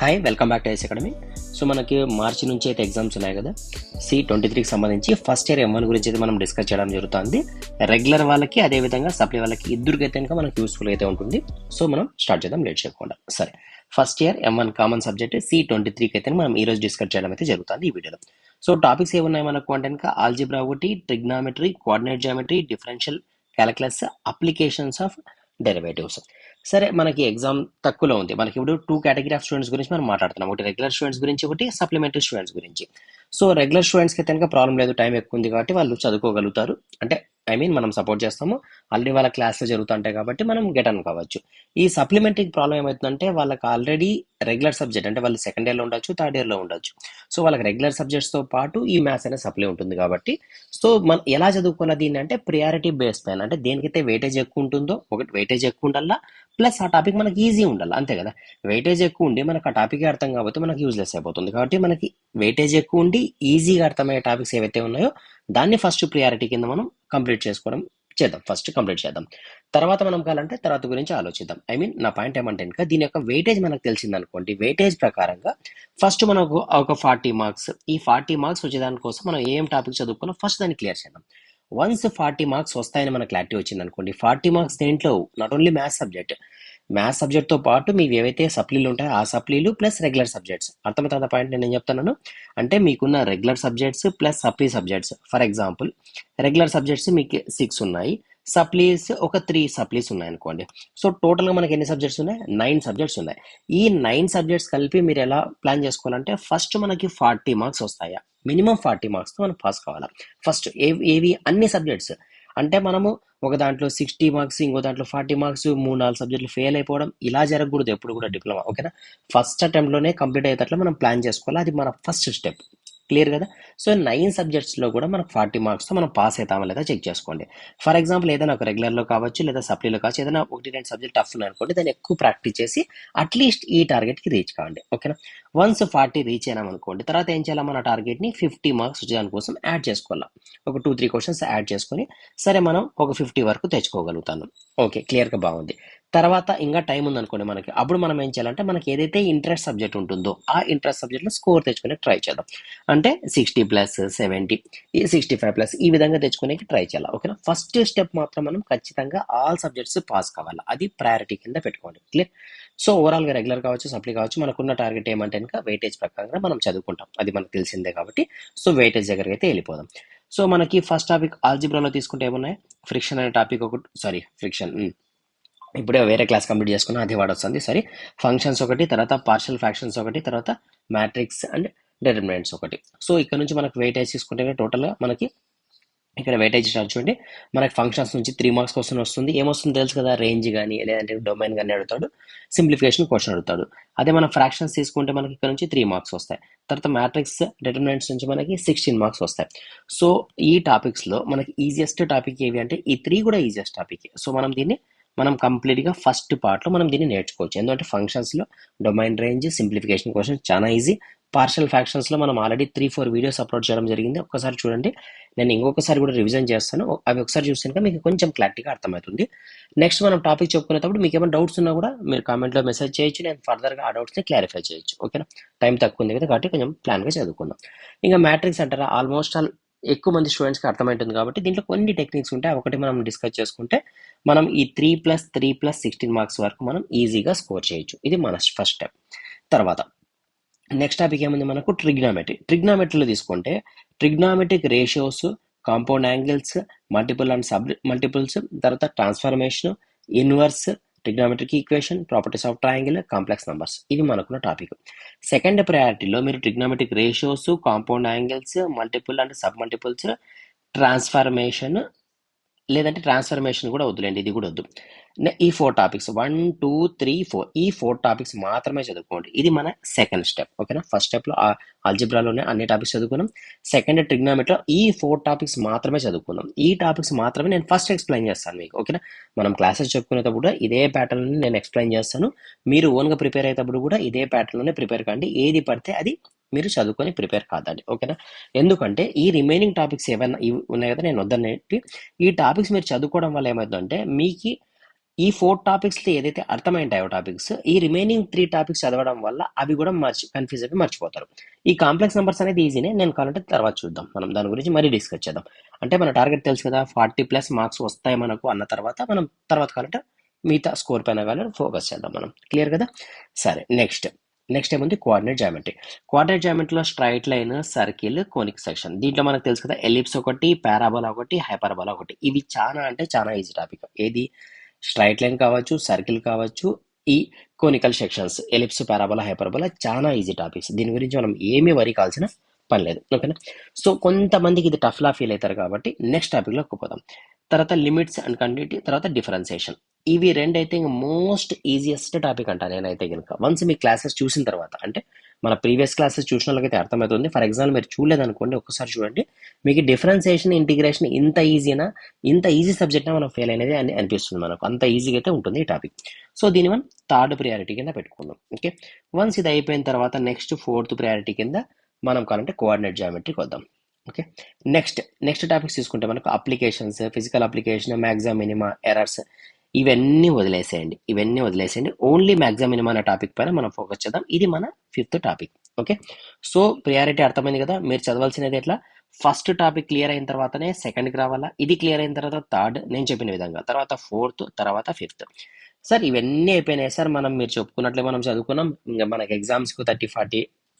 Hi, welcome back to ice academy. So మనకి మార్చి నుంచి అయితే ఎగ్జామ్స్ ఉన్నాయి కదా. C23కి సంబంధించి ఫస్ట్ ఇయర్ M1 గురించి అయితే మనం డిస్కస్ చేయడం జరుగుతుంది. రెగ్యులర్ వాళ్ళకి అదేవిధంగా సప్లీ వాళ్ళకి ఇద్దరికి అయితే కనుక మనకు యూస్ఫుల్ అయితే ఉంటుంది. సో మనం స్టార్ట్ చేద్దాం లేట్ చేయకుండా. సరే, first year M1 common subject C23కి అయితే మనం ఈ రోజు డిస్కస్ చేయడం అయితే జరుగుతుంది ఈ వీడియోలో. సో టాపిక్స్ ఏమున్నాయి మనకు అంటే కనుక ఆల్జిబ్రా ఒకటి, trigonometry, coordinate geometry, differential calculus, applications of derivatives. సరే, మనకి ఎగ్జామ్ తక్కువలో ఉంది. మనకి ఇప్పుడు 2 కేటగిరీ ఆఫ్ స్టూడెంట్స్ గురించి మనం మాట్లాడుతున్నాం. ఒకటి రెగ్యులర్ స్టూడెంట్స్ గురించి, ఒకటి సప్లిమెంటరీ స్టూడెంట్స్ గురించి. సో రెగ్యులర్ స్టూడెంట్స్కి అయితే కనుక ప్రాబ్లం లేదు, టైం ఎక్కువ ఉంది కాబట్టి వాళ్ళు చదువుకోగలుగుతారు. అంటే మనం సపోర్ట్ చేస్తాము, ఆల్రెడీ వాళ్ళ క్లాస్లో జరుగుతుంటాయి కాబట్టి మనం గెట్ అన్ కావచ్చు. ఈ సప్లిమెంటరీకి ప్రాబ్లం ఏమవుతుందంటే వాళ్ళకి ఆల్రెడీ రెగ్యులర్ సబ్జెక్ట్ అంటే వాళ్ళు సెకండ్ ఇయర్లో ఉండొచ్చు, థర్డ్ ఇయర్లో ఉండొచ్చు. సో వాళ్ళకి రెగ్యులర్ సబ్జెక్ట్స్తో పాటు ఈ మ్యాథ్స్ అనే సప్లై ఉంటుంది కాబట్టి సో మనం ఎలా చదువుకోవాలి దీన్ని అంటే ప్రియారిటీ బేస్ పైన, అంటే దేనికైతే వెయిటేజ్ ఎక్కువ ఉంటుందో ఒకటి వెయిటేజ్ ఎక్కువ ఉండాలా, ప్లస్ ఆ టాపిక్ మనకి ఈజీ ఉండాలి, అంతే కదా. వెయిటేజ్ ఎక్కువ ఉండి మనకు ఆ టాపిక్ అర్థం కాబట్టి మనకి యూజ్లెస్ అయిపోతుంది. కాబట్టి మనకి వెయిటేజ్ ఎక్కువ ఉండి ఈజీగా అర్థమయ్యే టాపిక్స్ ఏవైతే ఉన్నాయో దాన్ని ఫస్ట్ ప్రియారిటీ కింద మనం కంప్లీట్ చేద్దాం. ఫస్ట్ కంప్లీట్ చేద్దాం, తర్వాత మనం కావాలంటే తర్వాత గురించి ఆలోచిద్దాం. నా పాయింట్ ఏమంటే ఇంకా దీని యొక్క వెయిటేజ్ మనకు తెలిసింది అనుకోండి. వెయిటేజ్ ప్రకారంగా ఫస్ట్ మనకు ఒక 40 మార్క్స్, ఈ 40 మార్క్స్ వచ్చేదానికోసం మనం ఏం టాపిక్ చదువుకోవాలో ఫస్ట్ దాన్ని క్లియర్ చేద్దాం. వన్స్ 40 మార్క్స్ వస్తాయని మనకు క్లారిటీ వచ్చింది అనుకోండి, 40 మార్క్స్ దేంట్లో నాట్ ఓన్లీ మ్యాథ్స్ సబ్జెక్ట్తో పాటు మీకు ఏవైతే సప్లీలు ఉంటాయో ఆ సప్లీలు ప్లస్ రెగ్యులర్ సబ్జెక్ట్స్. అర్థమవుతుందా పాయింట్ నేను చెప్తున్నాను అంటే మీకున్న regular subjects plus supply subjects. For example regular subjects మీకు 6 ఉన్నాయి, సప్లీస్ ఒక 3 సప్లీస్ ఉన్నాయి అనుకోండి. సో టోటల్గా మనకి ఎన్ని సబ్జెక్ట్స్ ఉన్నాయి? 9 సబ్జెక్ట్స్ ఉన్నాయి. ఈ 9 సబ్జెక్ట్స్ కలిపి మీరు ఎలా ప్లాన్ చేసుకోవాలంటే ఫస్ట్ మనకి 40 మార్క్స్ వస్తాయా, మినిమం 40 మార్క్స్తో మనం పాస్ కావాలా. ఫస్ట్ ఏవి అన్ని సబ్జెక్ట్స్ అంటే మనము ఒక దాంట్లో 60 మార్క్స్, ఇంకో దాంట్లో 40 మార్క్స్, 3-4 సబ్జెక్టులు ఫెయిల్ అయిపోవడం ఇలా జరగకూడదు ఎప్పుడు కూడా డిప్లొమా, ఓకేనా. ఫస్ట్ అటెంప్ట్లోనే కంప్లీట్ అయ్యేటట్లు మనం ప్లాన్ చేసుకోవాలి, అది మన ఫస్ట్ స్టెప్. క్లియర్ కదా. సో 9 సబ్జెక్ట్స్లో కూడా మనకు 40 మార్క్స్తో మనం పాస్ అవుతామా లేదా చెక్ చేసుకోండి. ఫర్ ఎగ్జాంపుల్ ఏదైనా ఒక రెగ్యులర్లో కావచ్చు లేదా సప్లీలో కావచ్చు, ఏదైనా 1-2 సబ్జెక్ట్ టఫ్ ఉన్నాయి అనుకోండి, దాన్ని ఎక్కువ ప్రాక్టీస్ చేసి అట్లీస్ట్ ఈ టార్గెట్కి రీచ్ కావండి, ఓకేనా. వన్స్ 40 రీచ్ అయినాం అనుకోండి, తర్వాత ఏం చేయాలి, మన టార్గెట్ని 50 మార్క్స్ వచ్చేదాని కోసం యాడ్ చేసుకోవాలి. ఒక 2-3 క్వశ్చన్స్ యాడ్ చేసుకొని సరే మనం ఒక 50 వరకు తెచ్చుకోగలుగుతాను. ఓకే, క్లియర్గా బాగుంది. తర్వాత ఇంకా టైం ఉందనుకోండి మనకి, అప్పుడు మనం ఏం చేయాలంటే మనకి ఏదైతే ఇంట్రెస్ట్ సబ్జెక్ట్ ఉంటుందో ఆ ఇంట్రెస్ట్ సబ్జెక్ట్లో స్కోర్ తెచ్చుకునే ట్రై చేద్దాం. అంటే 60+, 70, 65+, ఈ విధంగా తెచ్చుకునేకి ట్రై చేయాలి, ఓకేనా. ఫస్ట్ స్టెప్ మాత్రం మనం ఖచ్చితంగా ఆల్ సబ్జెక్ట్స్ పాస్ కావాలి, అది ప్రయారిటీ కింద పెట్టుకోండి. క్లియర్. సో ఓవరాల్గా రెగ్యులర్ కావచ్చు, సప్లీ కావచ్చు, మనకున్న టార్గెట్ ఏమంటే కనుక వెయిటేజ్ ప్రకారంగా మనం చదువుకుంటాం, అది మనకు తెలిసిందే కాబట్టి సో వెయిటేజ్ దగ్గరికి అయితే వెళ్ళిపోదాం. సో మనకి ఫస్ట్ టాపిక్ ఆల్జిబ్రాలో తీసుకుంటే ఏమున్నాయి, ఫ్రిక్షన్ అనే టాపిక్ ఒకటి, ఫ్రిక్షన్ ఇప్పుడే వేరే క్లాస్ కంప్లీట్ చేసుకున్నా, అదే వాడు వస్తుంది. సరే, ఫంక్షన్స్ ఒకటి, తర్వాత పార్షియల్ ఫ్రాక్షన్స్ ఒకటి, తర్వాత మ్యాట్రిక్స్ అండ్ డిటర్మినెంట్స్ ఒకటి. సో ఇక్కడ నుంచి మనకు వెయిటేజ్ తీసుకుంటే టోటల్గా మనకి ఇక్కడ వెయిటేజ్ స్టార్ట్ చూడండి. మనకి ఫంక్షన్స్ నుంచి 3 మార్క్స్ క్వశ్చన్ వస్తుంది. ఏమొస్తుంది తెలుసు కదా, రేంజ్ కానీ లేదంటే డొమైన్ కానీ అడుగుతాడు, సింప్లిఫికేషన్ క్వశ్చన్ అడుగుతాడు. అదే మనం ఫ్రాక్షన్స్ తీసుకుంటే మనకి ఇక్కడ నుంచి 3 మార్క్స్ వస్తాయి. తర్వాత మ్యాట్రిక్స్ డిటర్మినెంట్స్ నుంచి మనకి 16 మార్క్స్ వస్తాయి. సో ఈ టాపిక్స్లో మనకి ఈజియెస్ట్ టాపిక్ ఏవి అంటే ఈ 3 కూడా ఈజియెస్ట్ టాపిక్. సో మనం కంప్లీట్గా ఫస్ట్ పార్ట్లో మనం దీన్ని నేర్చుకోవచ్చు. ఎందుకంటే ఫంక్షన్స్లో డొమైన్, రేంజ్, సింప్లిఫికేషన్ క్వశ్చన్స్ చాలా ఈజీ. పార్షియల్ ఫ్రాక్షన్స్లో మనం ఆల్రెడీ 3-4 వీడియోస్ అప్లోడ్ చేయడం జరిగింది, ఒక్కసారి చూడండి. నేను ఇంకొకసారి కూడా రివిజన్ చేస్తాను, అవి ఒకసారి చూస్తే మీకు కొంచెం క్లారిటీగా అర్థమవుతుంది. నెక్స్ట్ మనం టాపిక్ చెప్పుకునేటప్పుడు మీకు ఏమైనా డౌట్స్ ఉన్నా కూడా మీరు కామెంట్లో మెసేజ్ చేయొచ్చు, నేను ఫర్దర్గా ఆ డౌట్స్ని క్లారిఫై చేయొచ్చు, ఓకేనా. టైం తక్కువ ఉంది కదా కాబట్టి కొంచెం ప్లాన్గా చదువుకుందాం. ఇంకా మ్యాట్రిక్స్ అంటారా, ఆల్మోస్ట్ ఆల్ ఎక్కువ మంది స్టూడెంట్స్కి అర్థమవుతుంది కాబట్టి దీంట్లో కొన్ని టెక్నిక్స్ ఉంటాయి, ఒకటి మనం డిస్కస్ చేసుకుంటే మనం ఈ 3+3+16 మార్క్స్ వరకు మనం ఈజీగా స్కోర్ చేయొచ్చు. ఇది మన ఫస్ట్ స్టెప్. తర్వాత నెక్స్ట్ టాపిక్ ఏముంది మనకు, ట్రిగ్నామెట్రీలో తీసుకుంటే trigonometric ratios, compound angles, multiple and sub multiples, తర్వాత transformation, inverse, trigonometric equation, properties of triangle, complex numbers, ఇవి మనకున్న టాపిక్. సెకండ్ ప్రయారిటీలో మీరు trigonometric ratios, compound angles, multiple and sub multiples, transformation, లేదంటే ట్రాన్స్ఫర్మేషన్ కూడా వద్దులేండి, ఇది కూడా వద్దు. ఈ 4 టాపిక్స్ 1, 2, 3, 4 ఈ 4 టాపిక్స్ మాత్రమే చదువుకోండి. ఇది మన సెకండ్ స్టెప్, ఓకేనా. ఫస్ట్ స్టెప్లో ఆల్జిబ్రాలోనే అన్ని టాపిక్స్ చదువుకున్నాం. సెకండ్ ట్రిగ్నామెట్రీలో ఈ 4 టాపిక్స్ మాత్రమే చదువుకున్నాం. ఈ టాపిక్స్ మాత్రమే నేను ఫస్ట్ ఎక్స్ప్లెయిన్ చేస్తాను మీకు, ఓకేనా. మనం క్లాసెస్ చెప్పుకునేటప్పుడు ఇదే ప్యాటర్న్ నేను ఎక్స్ప్లెయిన్ చేస్తాను. మీరు ఓన్గా ప్రిపేర్ అయ్యేటప్పుడు కూడా ఇదే ప్యాటర్న్లోనే ప్రిపేర్ కండి, ఏది పడితే అది మీరు చదువుకొని ప్రిపేర్ కాదండి, ఓకేనా. ఎందుకంటే ఈ రిమైనింగ్ టాపిక్స్ ఏమైనా ఇవి ఉన్నాయి కదా, నేను వద్దనేటి ఈ టాపిక్స్ మీరు చదువుకోవడం వల్ల ఏమవుతుందంటే మీకు ఈ 4 టాపిక్స్ ఏదైతే అర్థమైంటాయో టాపిక్స్, ఈ రిమైనింగ్ 3 టాపిక్స్ చదవడం వల్ల అవి కూడా కన్ఫ్యూజ్ అయిపోయి మర్చిపోతారు. ఈ కాంప్లెక్స్ నెంబర్స్ అనేది ఈజీనే, నేను కావాలంటే తర్వాత చూద్దాం, మనం దాని గురించి మరీ డిస్కస్ చేద్దాం. అంటే మన టార్గెట్ తెలుసు కదా, 40+ మార్క్స్ వస్తాయి మనకు అన్న తర్వాత మనం తర్వాత కావాలంటే మిగతా స్కోర్ పైన కానీ ఫోకస్ చేద్దాం మనం. క్లియర్ కదా? సరే, నెక్స్ట్ ఏముంది, కోఆర్డినేట్ జామెట్రీ. కోఆర్డినేట్ జామెట్రీలో straight line, circle, conic section. దీంట్లో మనకు తెలుసు కదా, ఎలిప్స్ ఒకటి, పారాబోలా ఒకటి, హైపర్బోలా ఒకటి. ఇవి చాలా అంటే చాలా ఈజీ టాపిక్. ఏది, స్ట్రైట్ లైన్ కావచ్చు, సర్కిల్ కావచ్చు, ఈ conical sections, ellipse, parabola, hyperbola చాలా ఈజీ టాపిక్స్. దీని గురించి మనం ఏమీ వరి కావాల్సిన పని లేదు. ఓకేనా? సో కొంతమందికి ఇది టఫ్లా ఫీల్ అవుతారు కాబట్టి నెక్స్ట్ టాపిక్లోకి పోదాం. తర్వాత లిమిట్స్ అండ్ కంటిన్యూటీ, తర్వాత డిఫరెన్సియేషన్. ఇవి రెండైతే మోస్ట్ ఈజియెస్ట్ టాపిక్ అంట నేనైతే కనుక. వన్స్ మీ క్లాసెస్ చూసిన తర్వాత, అంటే మన ప్రీవియస్ క్లాసెస్ చూసిన వాళ్ళకైతే అర్థమవుతుంది. ఫర్ ఎగ్జాంపుల్ మీరు చూడలేదనుకోండి, ఒక్కసారి చూడండి, మీకు డిఫరెన్సియేషన్, ఇంటిగ్రేషన్ ఇంత ఈజీ సబ్జెక్ట్నా మనం ఫెయిల్ అనేది అని అనిపిస్తుంది మనకు. అంత ఈజీగా అయితే ఉంటుంది ఈ టాపిక్. సో దీని మనం థర్డ్ ప్రియారిటీ కింద పెట్టుకుందాం. ఓకే, వన్స్ ఇది అయిపోయిన తర్వాత నెక్స్ట్ 4th ప్రియారిటీ కింద మనం కావాలంటే కోఆర్డినేట్ జామెట్రీకి వద్దాం. ఓకే, నెక్స్ట్ టాపిక్స్ తీసుకుంటే మనకు applications, physical application, maximum minima, errors, ఇవన్నీ వదిలేసేయండి. ఓన్లీ మ్యాక్సిమం మినిమా అనే టాపిక్ పైన మనం ఫోకస్ చేద్దాం. ఇది మన 5th topic. Okay, so priority అర్థమైంది కదా. మీరు చదవాల్సినది ఎట్లా, ఫస్ట్ టాపిక్ క్లియర్ అయిన తర్వాతనే సెకండ్కి రావాలా, ఇది క్లియర్ అయిన తర్వాత థర్డ్ నేను చెప్పిన విధంగా, తర్వాత 4th, తర్వాత 5th. సార్ ఇవన్నీ అయిపోయినాయి సార్, మీరు చెప్పుకున్నట్లే మనం చదువుకున్నాం, ఇంకా మనకి ఎగ్జామ్స్కు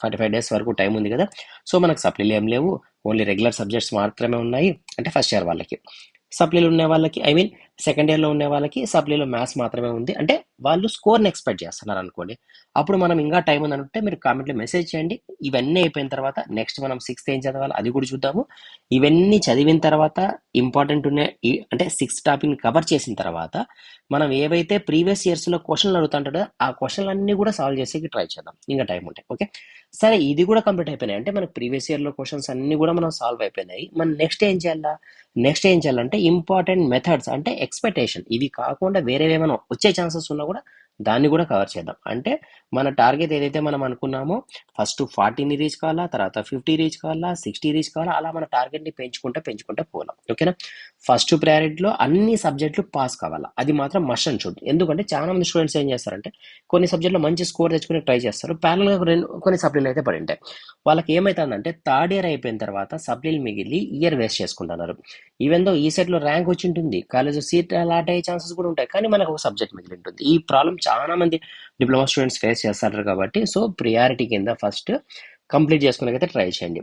45 డేస్ వరకు టైం ఉంది కదా. సో మనకు సప్లీలు ఏం లేవు, ఓన్లీ రెగ్యులర్ సబ్జెక్ట్స్ మాత్రమే ఉన్నాయి. అంటే ఫస్ట్ ఇయర్ వాళ్ళకి సప్లీలు ఉండే వాళ్ళకి, ఐ మీన్ సెకండ్ ఇయర్లో ఉండే వాళ్ళకి సప్లీలో మ్యాథ్స్ మాత్రమే ఉంది. అంటే వాళ్ళు స్కోర్ని ఎక్స్పెక్ట్ చేస్తున్నారు అనుకోండి. అప్పుడు మనం ఇంకా టైం ఉందనుకుంటే మీరు కామెంట్లో మెసేజ్ చేయండి. ఇవన్నీ అయిపోయిన తర్వాత నెక్స్ట్ మనం 6th ఏం చదవాలి అది కూడా చూద్దాము. ఇవన్నీ చదివిన తర్వాత ఇంపార్టెంట్ అంటే 6th టాపిక్ని కవర్ చేసిన తర్వాత మనం ఏవైతే ప్రీవియస్ ఇయర్స్లో క్వశ్చన్లు అడుగుతుంటాడో ఆ క్వశ్చన్లన్నీ కూడా సాల్వ్ చేసేకి ట్రై చేద్దాం ఇంకా టైం ఉంటే. ఓకే, సరే ఇది కూడా కంప్లీట్ అయిపోయినాయి. అంటే మనకు ప్రీవియస్ ఇయర్లో క్వశ్చన్స్ అన్నీ కూడా మనం సాల్వ్ అయిపోయినాయి. మనం నెక్స్ట్ ఏం చేయాలంటే ఇంపార్టెంట్ మెథడ్స్, అంటే ఎక్స్పెక్టేషన్, ఇవి కాకుండా వేరే ఏమైనా వచ్చే ఛాన్సెస్ ఉన్నా కూడా దాన్ని కూడా కవర్ చేద్దాం. అంటే మన టార్గెట్ ఏదైతే మనం అనుకున్నామో, ఫస్ట్ 40ని రీచ్ కావాలా, తర్వాత 50 రీచ్ కావాలా, 60 రీచ్ కావాలా, అలా మన టార్గెట్ని పెంచుకుంటే పోలాం. ఓకేనా? ఫస్ట్ ప్రయారిటీలో అన్ని సబ్జెక్టులు పాస్ కావాలా, అది మాత్రం మస్ట్ అండ్ షుడ్. ఎందుకంటే చాలా మంది స్టూడెంట్స్ ఏం చేస్తారంటే కొన్ని సబ్జెక్టులో మంచి స్కోర్ తెచ్చుకుని ట్రై చేస్తారు, ప్యారల్గా కొన్ని సప్లీలు అయితే పడి ఉంటాయి. వాళ్ళకి ఏమవుతుందంటే థర్డ్ ఇయర్ అయిపోయిన తర్వాత సప్లీలు మిగిలి ఇయర్ వేస్ట్ చేసుకుంటున్నారు. ఈవెన్ దో ఈ సెట్లో ర్యాంక్ వచ్చి ఉంటుంది, కాలేజ్ సీట్ అలాట్ అయ్యే ఛాన్సెస్ కూడా ఉంటాయి, కానీ మనకు ఒక సబ్జెక్ట్ మిగిలి ఉంటుంది. ఈ ప్రాబ్లం చాలా మంది డిప్లొమా స్టూడెంట్స్ ఫేస్ చేస్తారు కాబట్టి సో ప్రియారిటీ కింద ఫస్ట్ కంప్లీట్ చేసుకునేకైతే ట్రై చేయండి.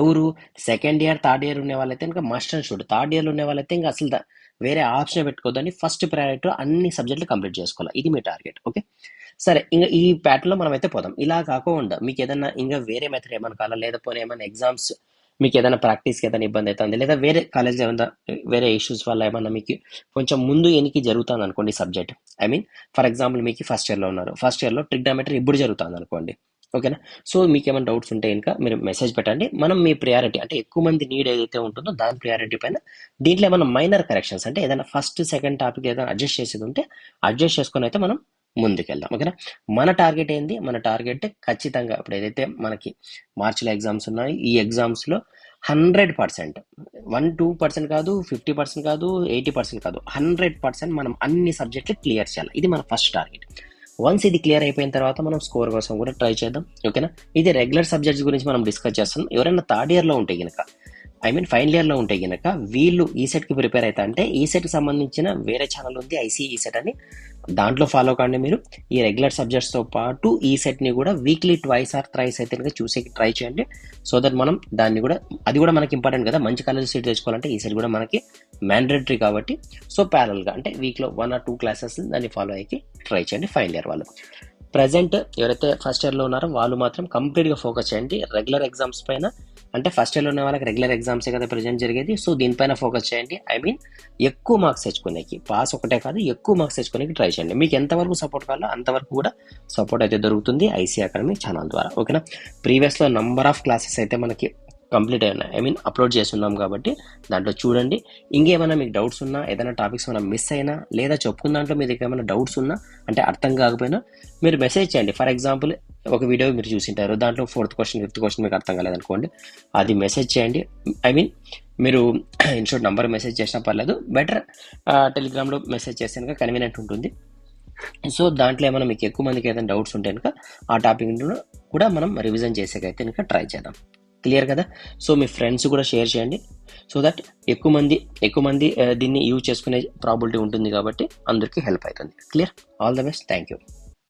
ఎవరు సెకండ్ ఇయర్, థర్డ్ ఇయర్ ఉన్న వాళ్ళైతే ఇంకా మస్ట్ అండ్ షుడ్, థర్డ్ ఇయర్లో ఉన్న వాళ్ళైతే ఇంకా అసలు వేరే ఆప్షన్ పెట్టుకోవద్దని ఫస్ట్ ప్రయారిటీ అన్ని సబ్జెక్టులు కంప్లీట్ చేసుకోవాలి. ఇది మీ టార్గెట్. ఓకే, సరే, ఇంకా ఈ ప్యాటర్న్లో మనం అయితే పోదాం. ఇలా కాకుండా మీకు ఏదైనా ఇంకా వేరే మెథడ్ ఏమైనా కావాలా, లేదా పోనీ ఏమైనా ఎగ్జామ్స్ మీకు ఏదైనా ప్రాక్టీస్కి ఏదైనా ఇబ్బంది అవుతుంది, లేదా వేరే కాలేజ్లో ఏమైనా వేరే ఇష్యూస్ వల్ల ఏమన్నా మీకు కొంచెం ముందు ఎనికి జరుగుతుంది అనుకోండి subject, I mean for example మీకు ఫస్ట్ ఇయర్లో ఉన్నారు, ఫస్ట్ ఇయర్లో ట్రిగ్నోమెట్రీ ఇప్పుడు జరుగుతుంది అనుకోండి. ఓకేనా? సో మీకు ఏమైనా డౌట్స్ ఉంటే ఇంకా మీరు మెసేజ్ పెట్టండి. మనం మీ ప్రియారిటీ అంటే ఎక్కువ మంది నీడ్ ఏదైతే ఉంటుందో దాని ప్రియారిటీ పైన దీంట్లో ఏమైనా మైనర్ కరెక్షన్స్, అంటే ఏదైనా ఫస్ట్ సెకండ్ టాపిక్ ఏదైనా అడ్జస్ట్ చేసేది ఉంటే అడ్జస్ట్ చేసుకొని అయితే మనం ముందుకెళ్దాం. ఓకేనా? మన టార్గెట్ ఏంది, మన టార్గెట్ ఖచ్చితంగా ఇప్పుడు ఏదైతే మనకి మార్చిలో ఎగ్జామ్స్ ఉన్నాయి, ఈ ఎగ్జామ్స్లో 100%, 1-2% కాదు, 50% కాదు, 80% కాదు, 100% మనం అన్ని సబ్జెక్టులు క్లియర్ చేయాలి. ఇది మన ఫస్ట్ టార్గెట్. వన్స్ ఇది క్లియర్ అయిపోయిన తర్వాత మనం స్కోర్ కోసం కూడా ట్రై చేద్దాం. ఓకేనా? ఇది రెగ్యులర్ సబ్జెక్ట్స్ గురించి మనం డిస్కస్ చేస్తాం. ఎవరైనా థర్డ్ ఇయర్లో ఉంటే కనుక, ఐ మీన్ ఫైనల్ ఇయర్లో ఉంటే కనుక వీళ్ళు ఈ సెట్కి ప్రిపేర్ అవుతా అంటే ఈ సెట్కి సంబంధించిన వేరే ఛానల్ ఉంది, ఐసీఈ సెట్ అని, దాంట్లో ఫాలో కాండి. మీరు ఈ రెగ్యులర్ సబ్జెక్ట్స్తో పాటు ఈ సెట్ని కూడా వీక్లీ 2 or 3 అయితే కనుక చూసేకి ట్రై చేయండి. సో దట్ మనం దాన్ని కూడా, అది కూడా మనకి ఇంపార్టెంట్ కదా, మంచి కాలేజ్ సీట్ తెచ్చుకోవాలంటే ఈ సెట్ కూడా మనకి మ్యాండేటరీ కాబట్టి సో ప్యారల్గా అంటే వీక్లో 1 or 2 క్లాసెస్ దాన్ని ఫాలో అయ్యి ట్రై చేయండి ఫైనల్ ఇయర్ వాళ్ళు. ప్రజెంట్ ఎవరైతే ఫస్ట్ ఇయర్లో ఉన్నారో వాళ్ళు మాత్రం కంప్లీట్గా ఫోకస్ చేయండి రెగ్యులర్ ఎగ్జామ్స్ పైన. అంటే ఫస్ట్ ఇయర్లో ఉన్న వాళ్ళకి రెగ్యులర్ ఎగ్జామ్సే కదా ప్రజెంట్ జరిగేది, సో దీనిపైన ఫోకస్ చేయండి. ఐ మీన్ ఎక్కువ మార్క్స్ తెచ్చుకునేకి, పాస్ ఒకటే కాదు ఎక్కువ మార్క్స్ తెచ్చుకునేకి ట్రై చేయండి. మీకు ఎంతవరకు సపోర్ట్ కావాలో అంతవరకు కూడా సపోర్ట్ అయితే దొరుకుతుంది ఐసీ అకాడమీ ఛానల్ ద్వారా. ఓకేనా? ప్రీవియస్లో నంబర్ ఆఫ్ క్లాసెస్ అయితే మనకి కంప్లీట్ అయినాయి, ఐ మీన్ అప్లోడ్ చేస్తున్నాం కాబట్టి దాంట్లో చూడండి. ఇంకేమైనా మీకు డౌట్స్ ఉన్నా, ఏదైనా టాపిక్స్ ఏమైనా మిస్ అయినా, లేదా చెప్పుకున్న దాంట్లో మీ దగ్గర ఏమైనా డౌట్స్ ఉన్నా, అంటే అర్థం కాకపోయినా మీరు మెసేజ్ చేయండి. ఫర్ ఎగ్జాంపుల్ ఒక వీడియో మీరు చూసింటారు, దాంట్లో 4th క్వశ్చన్ 5th క్వశ్చన్ మీకు అర్థం కాలేదనుకోండి, అది మెసేజ్ చేయండి. ఐ మీన్ మీరు ఇన్స్టిట్యూట్ నంబర్ మెసేజ్ చేసినా పర్లేదు, బెటర్ టెలిగ్రామ్లో మెసేజ్ చేస్తే కనుక కన్వీనియంట్ ఉంటుంది. సో దాంట్లో ఏమైనా మీకు ఎక్కువ మందికి ఏదైనా డౌట్స్ ఉంటే కనుక ఆ టాపిక్ కూడా మనం రివిజన్ చేసేకైతే కనుక ట్రై చేద్దాం. క్లియర్ కదా? సో మీ ఫ్రెండ్స్ కూడా షేర్ చేయండి, సో దట్ ఎక్కువ మంది దీన్ని యూజ్ చేసుకునే ప్రాబిలిటీ ఉంటుంది కాబట్టి అందరికీ హెల్ప్ అవుతుంది. Clear? All the best. Thank you.